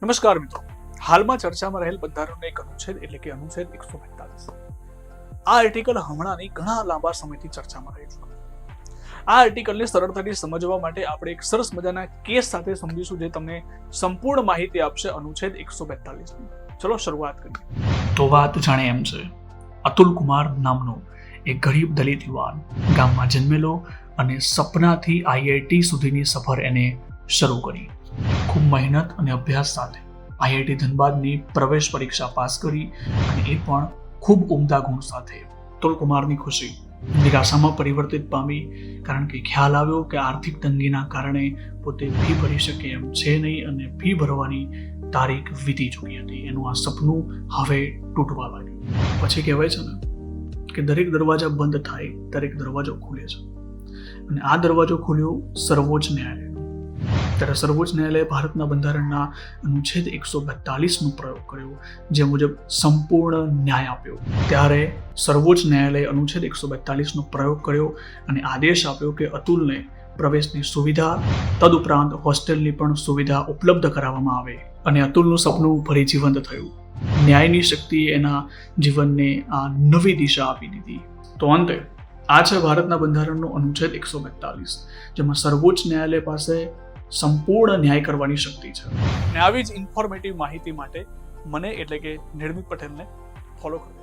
નમસ્કાર મિત્રો, હાલમાં ચર્ચામાં રહેલ બંધારણનો એક અનુચ્છેદ એટલે કે અનુચ્છેદ 145. આ આર્ટિકલ હમણાંની ઘણા લાંબા સમયથી ચર્ચામાં રહ્યું છે. આ આર્ટિકલને સરળતાથી સમજવા માટે આપણે એક સરસ મજાના કેસ સાથે સમજીશું જે તમને સંપૂર્ણ માહિતી આપશે અનુચ્છેદ 142 ની. ચલો શરૂઆત કરીએ. તો વાત જાણે એમ છે. અતુલ કુમાર નામનો એક ગરીબ દલિત યુવાન ગામમાં જન્મેલો અને સપનાથી આઈઆઈટી સુધીની સફર એને શરૂ કરી. ખૂબ મહેનત અને અભ્યાસ સાથે આઈઆઈટી ધનબાદની પ્રવેશ પરીક્ષા પાસ કરી અને એ પણ ખૂબ ઉમદા ગુણ સાથે. અતુલ કુમારની ખુશી નિરાશામાં પરિવર્તિત પામી, કારણ કે ખ્યાલ આવ્યો કે આર્થિક તંગીના કારણે પોતે ફી ભરી શકે એમ છે નહીં અને ફી ભરવાની તારીખ વીતી ચૂકી હતી. એનું આ સપનું હવે તૂટવા લાગ્યું. પછી કહેવાય છે ને કે દરેક દરવાજા બંધ થાય દરેક દરવાજો ખુલે છે, અને આ દરવાજો ખુલ્યો સર્વોચ્ચ ન્યાયાલય. ત્યારે સર્વોચ્ચ ન્યાયાલયે ભારતના બંધારણના અનુચ્છેદ 142નો પ્રયોગ કર્યો, જે મુજબ સંપૂર્ણ ન્યાય આપ્યો. ત્યારે સર્વોચ્ચ ન્યાયાલયે અનુચ્છેદ 142નો પ્રયોગ કર્યો અને આદેશ આપ્યો કે અતુલને પ્રવેશની સુવિધા તદુપરાંત હોસ્ટેલની પણ સુવિધા ઉપલબ્ધ કરાવવામાં આવે અને અતુલનું સપનું ફરી જીવંત થયું. ન્યાયની શક્તિએ એના જીવનને આ નવી દિશા આપી દીધી. તો અંતે આ છે ભારતના બંધારણનો અનુચ્છેદ 142, જેમાં સર્વોચ્ચ ન્યાયાલય પાસે સંપૂર્ણ ન્યાય કરવાની શક્તિ છે. અને આવી જ ઇન્ફોર્મેટિવ માહિતી માટે મને એટલે કે નિર્મિત પટેલને ફોલો કરો.